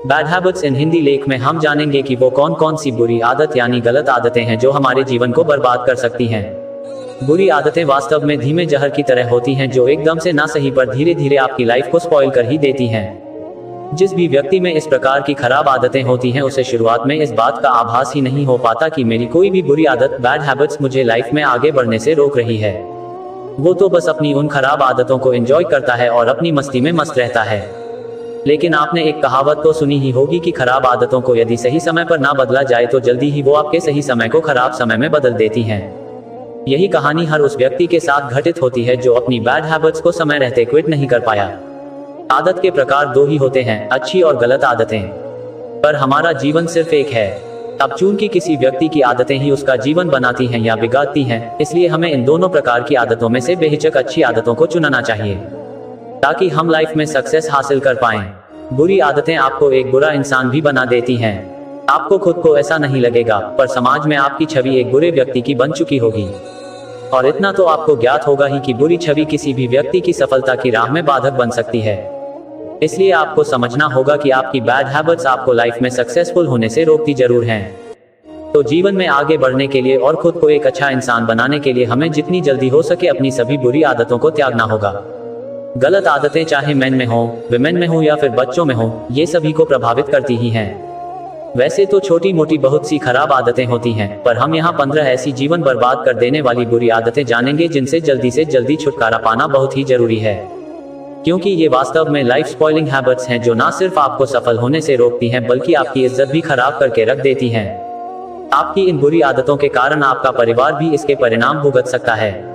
Bad habits in Hindi लेख में हम जानेंगे कि वो कौन कौन सी बुरी आदत यानी गलत आदतें हैं जो हमारे जीवन को बर्बाद कर सकती हैं। बुरी आदतें वास्तव में धीमे जहर की तरह होती हैं जो एकदम से ना सही पर धीरे धीरे आपकी लाइफ को स्पॉइल कर ही देती हैं। जिस भी व्यक्ति में इस प्रकार की खराब आदतें होती हैं उसे शुरुआत में इस बात का आभास ही नहीं हो पाता कि मेरी कोई भी बुरी आदत बैड हैबिट्स मुझे लाइफ में आगे बढ़ने से रोक रही है। वो तो बस अपनी उन खराब आदतों को एंजॉय करता है और अपनी मस्ती में मस्त रहता है। लेकिन आपने एक कहावत तो सुनी ही होगी कि खराब आदतों को यदि सही समय पर ना बदला जाए तो जल्दी ही वो आपके सही समय को खराब समय में बदल देती हैं। यही कहानी हर उस व्यक्ति के साथ घटित होती है जो अपनी बैड हैबिट्स को समय रहते क्विट नहीं कर पाया। आदत के प्रकार दो ही होते हैं, अच्छी और गलत आदतें। पर हमारा जीवन सिर्फ एक है। अब चूंकि किसी व्यक्ति की आदतें ही उसका जीवन बनाती हैं या बिगाड़ती हैं, इसलिए हमें इन दोनों प्रकार की आदतों में से बेहिचक अच्छी आदतों को चुनना चाहिए ताकि हम लाइफ में सक्सेस हासिल कर पाएं। बुरी आदतें आपको एक बुरा इंसान भी बना देती हैं। आपको खुद को ऐसा नहीं लगेगा, पर समाज में आपकी छवि एक बुरे व्यक्ति की बन चुकी होगी। और इतना तो आपको ज्ञात होगा ही कि बुरी छवि किसी भी व्यक्ति की सफलता की राह में बाधक बन सकती है। इसलिए आपको समझना होगा कि आपकी बैड हैबिट्स आपको लाइफ में सक्सेसफुल होने से रोकती जरूर हैं। तो जीवन में आगे बढ़ने के लिए और खुद को एक अच्छा इंसान बनाने के लिए हमें जितनी जल्दी हो सके अपनी सभी बुरी आदतों को त्यागना होगा। गलत आदतें चाहे मेन में हो, विमेन में हो या फिर बच्चों में हो, ये सभी को प्रभावित करती ही हैं। वैसे तो छोटी मोटी बहुत सी खराब आदतें होती हैं, पर हम यहाँ 15 ऐसी जीवन बर्बाद कर देने वाली बुरी आदतें जानेंगे जिनसे जल्दी से जल्दी छुटकारा पाना बहुत ही जरूरी है। क्योंकि ये वास्तव में लाइफ स्पॉइलिंग हैबिट्स हैं जो ना सिर्फ आपको सफल होने से रोकती हैं बल्कि आपकी इज्जत भी खराब करके रख देती हैं। आपकी इन बुरी आदतों के कारण आपका परिवार भी इसके परिणाम भुगत सकता है।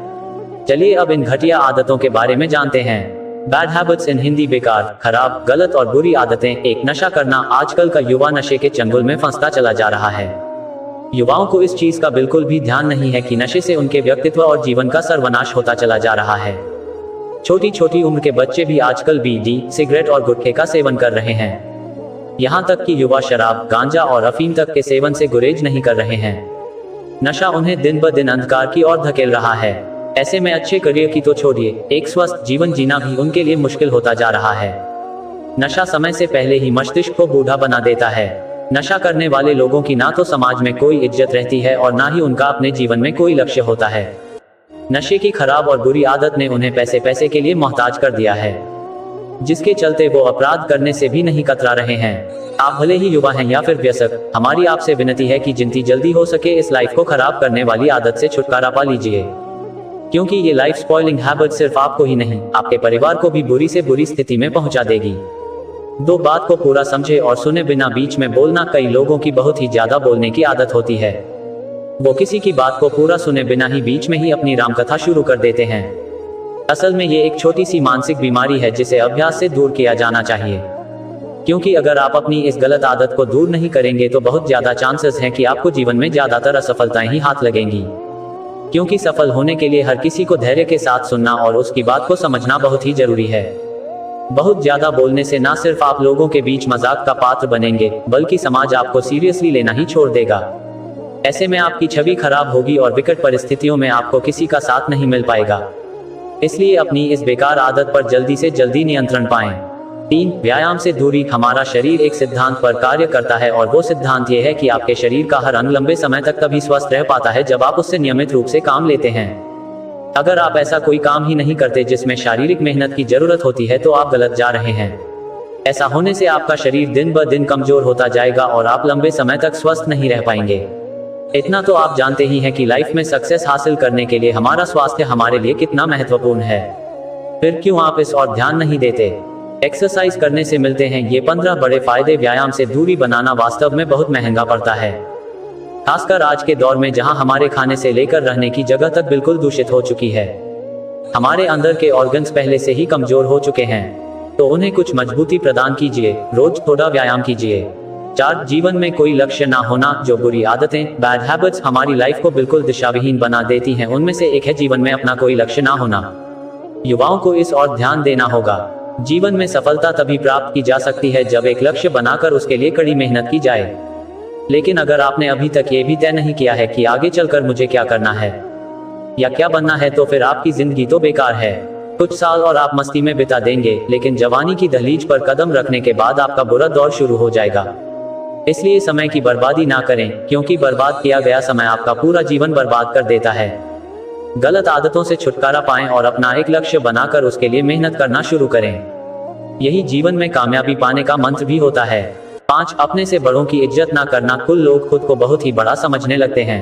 चलिए अब इन घटिया आदतों के बारे में जानते हैं। बैड हैबिट्स इन हिंदी बेकार, खराब, गलत और बुरी आदतें। एक, नशा करना। आजकल का युवा नशे के चंगुल में फंसता चला जा रहा है। युवाओं को इस चीज का बिल्कुल भी ध्यान नहीं है कि नशे से उनके व्यक्तित्व और जीवन का सर्वनाश होता चला जा रहा है। छोटी छोटी उम्र के बच्चे भी आजकल बीड़ी, सिगरेट और गुटखे का सेवन कर रहे हैं। यहाँ तक कि युवा शराब, गांजा और अफीम तक के सेवन से गुरेज नहीं कर रहे हैं। नशा उन्हें दिन ब दिन अंधकार की ओर धकेल रहा है। ऐसे में अच्छे करियर की तो छोड़िए, एक स्वस्थ जीवन जीना भी उनके लिए मुश्किल होता जा रहा है। नशा समय से पहले ही मस्तिष्क को बूढ़ा बना देता है। नशा करने वाले लोगों की ना तो समाज में कोई इज्जत रहती है और ना ही उनका अपने जीवन में कोई लक्ष्य होता है। नशे की खराब और बुरी आदत ने उन्हें पैसे के लिए मोहताज कर दिया है, जिसके चलते वो अपराध करने से भी नहीं कतरा रहे हैं। आप भले ही युवा हैं या फिर वयस्क, हमारी आपसे विनती है कि जितनी जल्दी हो सके इस लाइफ को खराब करने वाली आदत से छुटकारा पा लीजिए। क्योंकि ये लाइफ स्पॉइलिंग हैबिट सिर्फ आपको ही नहीं, आपके परिवार को भी बुरी से बुरी स्थिति में पहुंचा देगी। दो बात को पूरा समझे और सुने बिना बीच में बोलना। कई लोगों की बहुत ही ज्यादा बोलने की आदत होती है। वो किसी की बात को पूरा सुने बिना ही बीच में ही अपनी रामकथा शुरू कर देते हैं। असल में ये एक छोटी सी मानसिक बीमारी है जिसे अभ्यास से दूर किया जाना चाहिए। क्योंकि अगर आप अपनी इस गलत आदत को दूर नहीं करेंगे तो बहुत ज्यादा चांसेस हैं कि आपको जीवन में ज्यादातर असफलताएं ही हाथ लगेंगी। क्योंकि सफल होने के लिए हर किसी को धैर्य के साथ सुनना और उसकी बात को समझना बहुत ही जरूरी है। बहुत ज्यादा बोलने से ना सिर्फ आप लोगों के बीच मजाक का पात्र बनेंगे बल्कि समाज आपको सीरियसली लेना ही छोड़ देगा। ऐसे में आपकी छवि खराब होगी और विकट परिस्थितियों में आपको किसी का साथ नहीं मिल पाएगा। इसलिए अपनी इस बेकार आदत पर जल्दी से जल्दी नियंत्रण पाएं। 3, व्यायाम से दूरी। हमारा शरीर एक सिद्धांत पर कार्य करता है और वो सिद्धांत ये है कि आपके शरीर का हर अंग लंबे समय तक तभी स्वस्थ रह पाता है जब आप उससे नियमित रूप से काम लेते हैं। अगर आप ऐसा कोई काम ही नहीं करते जिसमें शारीरिक मेहनत की जरूरत होती है तो आप गलत जा रहे हैं। ऐसा होने से आपका शरीर दिन ब दिन कमजोर होता जाएगा और आप लंबे समय तक स्वस्थ नहीं रह पाएंगे। इतना तो आप जानते ही हैं कि लाइफ में सक्सेस हासिल करने के लिए हमारा स्वास्थ्य हमारे लिए कितना महत्वपूर्ण है। फिर क्यों आप इस और ध्यान नहीं देते? एक्सरसाइज करने से मिलते हैं ये 15 बड़े फायदे। व्यायाम से दूरी बनाना वास्तव में बहुत महंगा पड़ता है, खासकर आज के दौर में जहां हमारे खाने से लेकर रहने की जगह तक बिल्कुल दूषित हो चुकी है। हमारे अंदर के ऑर्गन्स पहले से ही कमजोर हो चुके हैं, तो उन्हें कुछ मजबूती प्रदान कीजिए। रोज थोड़ा व्यायाम कीजिए। 4, जीवन में कोई लक्ष्य ना होना। जो बुरी आदतें, बैड हैबिट्स हमारी लाइफ को बिल्कुल दिशाविहीन बना देती हैं उनमें से एक है जीवन में अपना कोई लक्ष्य ना होना। युवाओं को इस और ध्यान देना होगा। जीवन में सफलता तभी प्राप्त की जा सकती है जब एक लक्ष्य बनाकर उसके लिए कड़ी मेहनत की जाए। लेकिन अगर आपने अभी तक ये भी तय नहीं किया है कि आगे चलकर मुझे क्या करना है या क्या बनना है तो फिर आपकी जिंदगी तो बेकार है। कुछ साल और आप मस्ती में बिता देंगे, लेकिन जवानी की दहलीज पर कदम रखने के बाद आपका बुरा दौर शुरू हो जाएगा। इसलिए समय की बर्बादी ना करें, क्योंकि बर्बाद किया गया समय आपका पूरा जीवन बर्बाद कर देता है। गलत आदतों से छुटकारा पाएं और अपना एक लक्ष्य बनाकर उसके लिए मेहनत करना शुरू करें। यही जीवन में कामयाबी पाने का मंत्र भी होता है। 5. अपने से बड़ों की इज्जत ना करना। कुल लोग खुद को बहुत ही बड़ा समझने लगते हैं।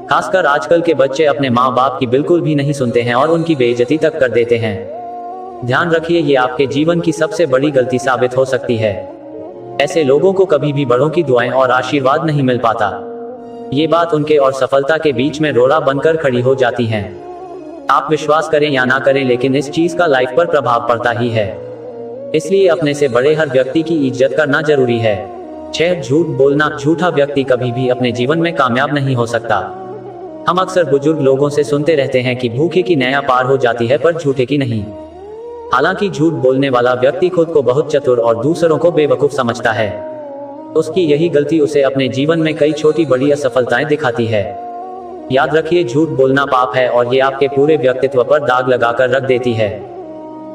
खासकर आजकल के बच्चे अपने माँ बाप की बिल्कुल भी नहीं सुनते हैं और उनकी बेइज्जती तक कर देते हैं। ध्यान रखिए, ये आपके जीवन की सबसे बड़ी गलती साबित हो सकती है। ऐसे लोगों को कभी भी बड़ों की दुआएं और आशीर्वाद नहीं मिल पाता। ये बात उनके और सफलता के बीच में रोड़ा बनकर खड़ी हो जाती है। आप विश्वास करें या ना करें, लेकिन इस चीज का लाइफ पर प्रभाव पड़ता ही है। इसलिए अपने से बड़े हर व्यक्ति की इज्जत करना जरूरी है। 6. झूठ बोलना। झूठा व्यक्ति कभी भी अपने जीवन में कामयाब नहीं हो सकता। हम अक्सर बुजुर्ग लोगों से सुनते रहते हैं कि भूखे की नैया पार हो जाती है, पर झूठे की नहीं। हालांकि झूठ बोलने वाला व्यक्ति खुद को बहुत चतुर और दूसरों को बेवकूफ समझता है। उसकी यही गलती उसे अपने जीवन में कई छोटी बड़ी असफलताएं दिखाती है। याद रखिए, झूठ बोलना पाप है और ये आपके पूरे व्यक्तित्व पर दाग लगाकर रख देती है।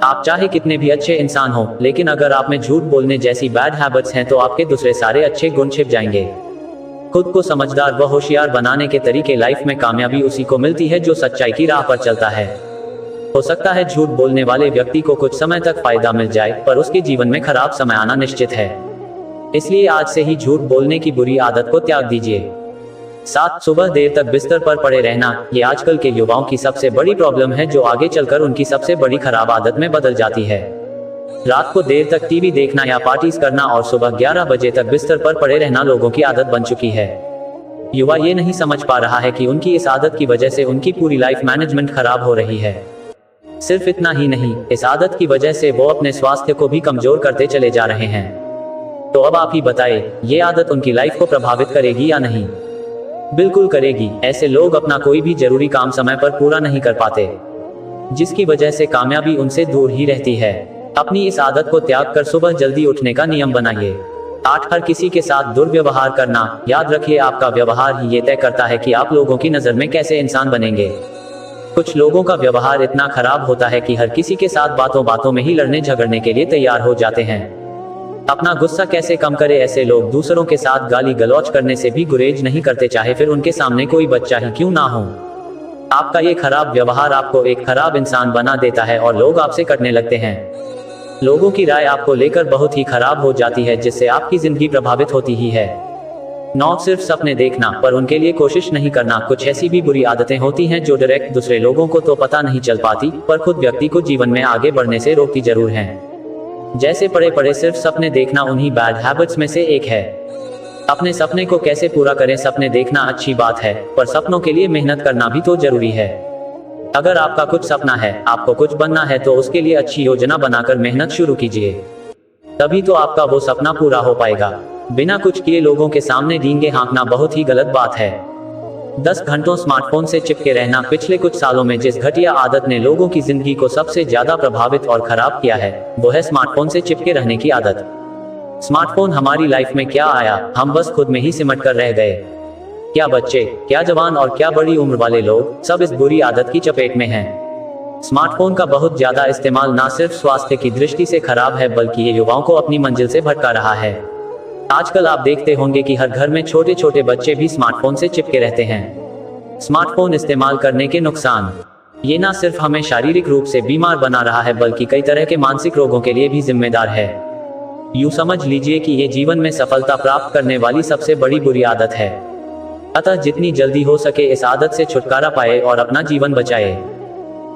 आप चाहे कितने भी अच्छे इंसान हो, लेकिन अगर आप में झूठ बोलने जैसी बैड हैबिट्स हैं तो आपके दूसरे सारे अच्छे गुण छिप जाएंगे। खुद को समझदार व होशियार बनाने के तरीके। लाइफ में कामयाबी उसी को मिलती है जो सच्चाई की राह पर चलता है। हो सकता है झूठ बोलने वाले व्यक्ति को कुछ समय तक फायदा मिल जाए, पर उसके जीवन में खराब समय आना निश्चित है। इसलिए आज से ही झूठ बोलने की बुरी आदत को त्याग दीजिए। 7. सुबह देर तक बिस्तर पर पड़े रहना। ये आजकल के युवाओं की सबसे बड़ी प्रॉब्लम है, जो आगे चलकर उनकी सबसे बड़ी खराब आदत में बदल जाती है। रात को देर तक टीवी देखना या पार्टीज करना और सुबह 11 बजे तक बिस्तर पर पड़े रहना लोगों की आदत बन चुकी है। युवा ये नहीं समझ पा रहा है कि उनकी इस आदत की वजह से उनकी पूरी लाइफ मैनेजमेंट खराब हो रही है। सिर्फ इतना ही नहीं, इस आदत की वजह से वो अपने स्वास्थ्य को भी कमजोर करते चले जा रहे हैं। तो अब आप ही बताएं, ये आदत उनकी लाइफ को प्रभावित करेगी या नहीं? बिल्कुल करेगी। ऐसे लोग अपना कोई भी जरूरी काम समय पर पूरा नहीं कर पाते, जिसकी वजह से कामयाबी उनसे दूर ही रहती है। अपनी इस आदत को त्याग कर सुबह जल्दी उठने का नियम बनाइए। 8. हर किसी के साथ दुर्व्यवहार करना। याद रखिए, आपका व्यवहार ही ये तय करता है कि आप लोगों की नजर में कैसे इंसान बनेंगे। कुछ लोगों का व्यवहार इतना खराब होता है कि हर किसी के साथ बातों बातों में ही लड़ने झगड़ने के लिए तैयार हो जाते हैं। अपना गुस्सा कैसे कम करे? ऐसे लोग दूसरों के साथ गाली गलौज करने से भी गुरेज नहीं करते, चाहे फिर उनके सामने कोई बच्चा ही क्यों ना हो। आपका ये खराब व्यवहार आपको एक खराब इंसान बना देता है और लोग आपसे कटने लगते हैं। लोगों की राय आपको लेकर बहुत ही खराब हो जाती है, जिससे आपकी जिंदगी प्रभावित होती ही है। 9. सिर्फ सपने देखना, पर उनके लिए कोशिश नहीं करना। कुछ ऐसी भी बुरी आदतें होती हैं जो डायरेक्ट दूसरे लोगों को तो पता नहीं चल पाती, पर खुद व्यक्ति को जीवन में आगे बढ़ने से रोकती जरूर हैं। जैसे पड़े पड़े सिर्फ सपने देखना उन्हीं बैड हैबिट्स में से एक है। अपने सपने को कैसे पूरा करें? सपने देखना अच्छी बात है, पर सपनों के लिए मेहनत करना भी तो जरूरी है। अगर आपका कुछ सपना है, आपको कुछ बनना है, तो उसके लिए अच्छी योजना बनाकर मेहनत शुरू कीजिए। तभी तो आपका वो सपना पूरा हो पाएगा। बिना कुछ किए लोगों के सामने डींगे हाँकना बहुत ही गलत बात है। 10 घंटों स्मार्टफोन से चिपके रहना। पिछले कुछ सालों में जिस घटिया आदत ने लोगों की जिंदगी को सबसे ज्यादा प्रभावित और खराब किया है, वो है स्मार्टफोन से चिपके रहने की आदत। स्मार्टफोन हमारी लाइफ में क्या आया, हम बस खुद में ही सिमट कर रह गए। क्या बच्चे, क्या जवान और क्या बड़ी उम्र वाले लोग, सब इस बुरी आदत की चपेट में हैं। स्मार्टफोन का बहुत ज्यादा इस्तेमाल ना सिर्फ स्वास्थ्य की दृष्टि से खराब है, बल्कि ये युवाओं को अपनी मंजिल से भटका रहा है। आजकल आप देखते होंगे कि हर घर में छोटे छोटे बच्चे भी स्मार्टफोन से चिपके रहते हैं। स्मार्टफोन इस्तेमाल करने के नुकसान। ये ना सिर्फ हमें शारीरिक रूप से बीमार बना रहा है, बल्कि कई तरह के मानसिक रोगों के लिए भी जिम्मेदार है। यूं समझ लीजिए कि ये जीवन में सफलता प्राप्त करने वाली सबसे बड़ी बुरी आदत है। अतः जितनी जल्दी हो सके इस आदत से छुटकारा पाए और अपना जीवन बचाए।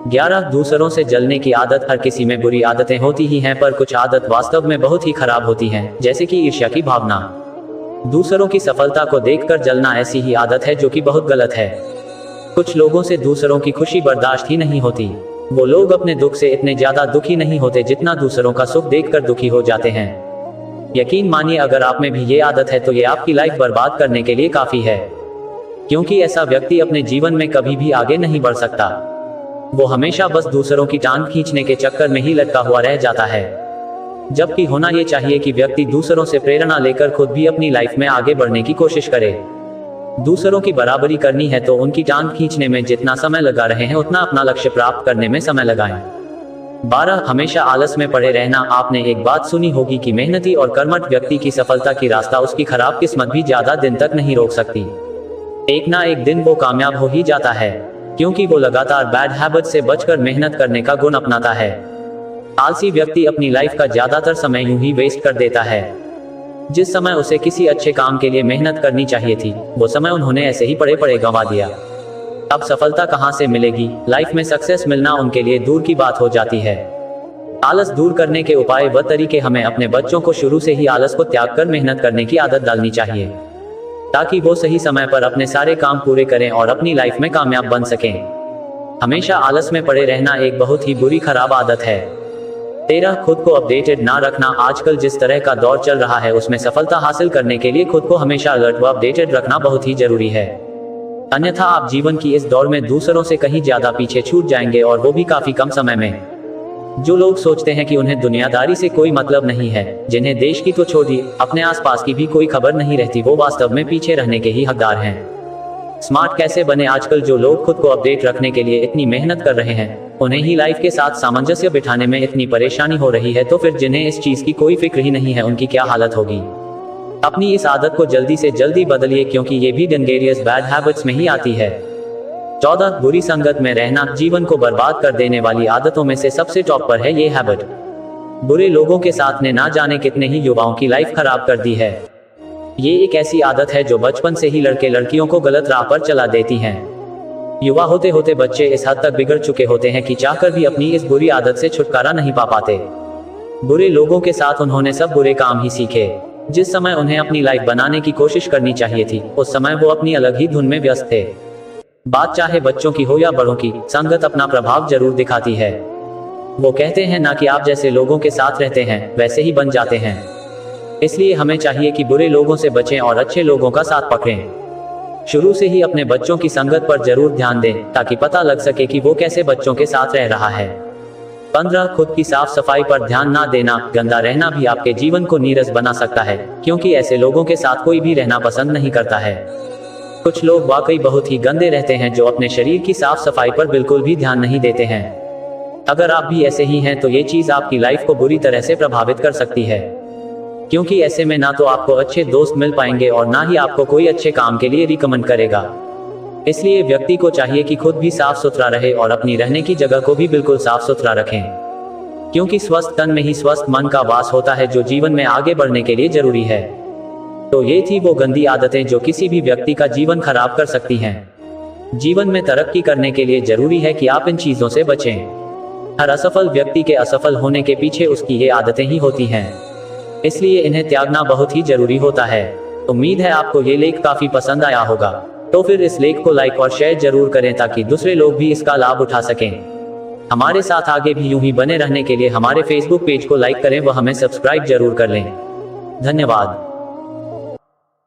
11. दूसरों से जलने की आदत। हर किसी में बुरी आदतें होती ही हैं, पर कुछ आदत वास्तव में बहुत ही खराब होती हैं, जैसे कि ईर्ष्या की भावना। दूसरों की सफलता को देखकर जलना ऐसी ही आदत है जो कि बहुत गलत है। कुछ लोगों से दूसरों की खुशी बर्दाश्त ही नहीं होती। वो लोग अपने दुख से इतने ज्यादा दुखी नहीं होते जितना दूसरों का सुख देखकर दुखी हो जाते हैं। यकीन मानिए, अगर आप में भी ये आदत है तो ये आपकी लाइफ बर्बाद करने के लिए काफी है, क्योंकि ऐसा व्यक्ति अपने जीवन में कभी भी आगे नहीं बढ़ सकता। वो हमेशा बस दूसरों की टांग खींचने के चक्कर में ही लटका हुआ रह जाता है, जबकि होना ये चाहिए कि व्यक्ति दूसरों से प्रेरणा लेकर खुद भी अपनी लाइफ में आगे बढ़ने की कोशिश करे। दूसरों की बराबरी करनी है तो उनकी टांग खींचने में जितना समय लगा रहे हैं, उतना अपना लक्ष्य प्राप्त करने में समय लगाएं। 12 हमेशा आलस में पड़े रहना। आपने एक बात सुनी होगी कि मेहनती और कर्मठ व्यक्ति की सफलता की रास्ता उसकी खराब किस्मत भी ज्यादा दिन तक नहीं रोक सकती। एक ना एक दिन वो कामयाब हो ही जाता है, क्योंकि वो लगातार बैड हैबिट से बचकर मेहनत करने का गुण अपनाता है। आलसी व्यक्ति अपनी लाइफ का ज्यादातर समय यूं ही वेस्ट कर देता है। जिस समय उसे किसी अच्छे काम के लिए मेहनत करनी चाहिए थी, वो समय उन्होंने ऐसे ही पड़े पड़े गंवा दिया। अब सफलता कहां से मिलेगी? लाइफ में सक्सेस मिलना उनके लिए दूर की बात हो जाती है। आलस दूर करने के उपाय व तरीके। हमें अपने बच्चों को शुरू से ही आलस को त्याग कर मेहनत करने की आदत डालनी चाहिए, ताकि वो सही समय पर अपने सारे काम पूरे करें और अपनी लाइफ में कामयाब बन सकें। हमेशा आलस में पड़े रहना एक बहुत ही बुरी खराब आदत है। 13 खुद को अपडेटेड ना रखना। आजकल जिस तरह का दौर चल रहा है, उसमें सफलता हासिल करने के लिए खुद को हमेशा अलर्ट व अपडेटेड रखना बहुत ही जरूरी है। अन्यथा आप जीवन की इस दौड़ में दूसरों से कहीं ज्यादा पीछे छूट जाएंगे, और वो भी काफी कम समय में। जो लोग सोचते हैं कि उन्हें दुनियादारी से कोई मतलब नहीं है, जिन्हें देश की तो छोड़िए अपने आसपास की भी कोई खबर नहीं रहती, वो वास्तव में पीछे रहने के ही हकदार हैं। स्मार्ट कैसे बने? आजकल जो लोग खुद को अपडेट रखने के लिए इतनी मेहनत कर रहे हैं, उन्हें ही लाइफ के साथ सामंजस्य बिठाने में इतनी परेशानी हो रही है, तो फिर जिन्हें इस चीज की कोई फिक्र ही नहीं है, उनकी क्या हालत होगी। अपनी इस आदत को जल्दी से जल्दी बदलिए, क्योंकि ये भी डेंजरियस बैड हैबिट्स में ही आती है। 14 बुरी संगत में रहना। जीवन को बर्बाद कर देने वाली आदतों में से सबसे टॉप पर है ये हैबिट। बुरे लोगों के साथ ने ना जाने कितने ही युवाओं की लाइफ खराब कर दी है। ये एक ऐसी आदत है जो बचपन से ही लड़के लड़कियों को गलत राह पर चला देती है। युवा होते होते बच्चे इस हद तक बिगड़ चुके होते हैं कि चाहकर भी अपनी इस बुरी आदत से छुटकारा नहीं पा पाते। बुरे लोगों के साथ उन्होंने सब बुरे काम ही सीखे। जिस समय उन्हें अपनी लाइफ बनाने की कोशिश करनी चाहिए थी, उस समय वो अपनी अलग ही धुन में व्यस्त थे। बात चाहे बच्चों की हो या बड़ों की, संगत अपना प्रभाव जरूर दिखाती है। वो कहते हैं ना कि आप जैसे लोगों के साथ रहते हैं, वैसे ही बन जाते हैं। इसलिए हमें चाहिए कि बुरे लोगों से बचें और अच्छे लोगों का साथ पकड़ें। शुरू से ही अपने बच्चों की संगत पर जरूर ध्यान दें, ताकि पता लग सके कि वो कैसे बच्चों के साथ रह रहा है। 15 खुद की साफ सफाई पर ध्यान ना देना। गंदा रहना भी आपके जीवन को नीरस बना सकता है, क्योंकि ऐसे लोगों के साथ कोई भी रहना पसंद नहीं करता है। कुछ लोग वाकई बहुत ही गंदे रहते हैं, जो अपने शरीर की साफ सफाई पर बिल्कुल भी ध्यान नहीं देते हैं। अगर आप भी ऐसे ही हैं, तो ये चीज आपकी लाइफ को बुरी तरह से प्रभावित कर सकती है, क्योंकि ऐसे में ना तो आपको अच्छे दोस्त मिल पाएंगे और ना ही आपको कोई अच्छे काम के लिए रिकमेंड करेगा। इसलिए व्यक्ति को चाहिए कि खुद भी साफ सुथरा रहे और अपनी रहने की जगह को भी बिल्कुल साफ सुथरा रखें, क्योंकि स्वस्थ तन में ही स्वस्थ मन का वास होता है, जो जीवन में आगे बढ़ने के लिए जरूरी है। तो ये थी वो गंदी आदतें जो किसी भी व्यक्ति का जीवन खराब कर सकती हैं। जीवन में तरक्की करने के लिए जरूरी है कि आप इन चीजों से बचें। हर असफल व्यक्ति के असफल होने के पीछे उसकी ये आदतें ही होती हैं, इसलिए इन्हें त्यागना बहुत ही जरूरी होता है। उम्मीद है आपको ये लेख काफी पसंद आया होगा, तो फिर इस लेख को लाइक और शेयर जरूर करें, ताकि दूसरे लोग भी इसका लाभ उठा सकें। हमारे साथ आगे भी यूं ही बने रहने के लिए हमारे फेसबुक पेज को लाइक करें व हमें सब्सक्राइब जरूर कर लें। धन्यवाद।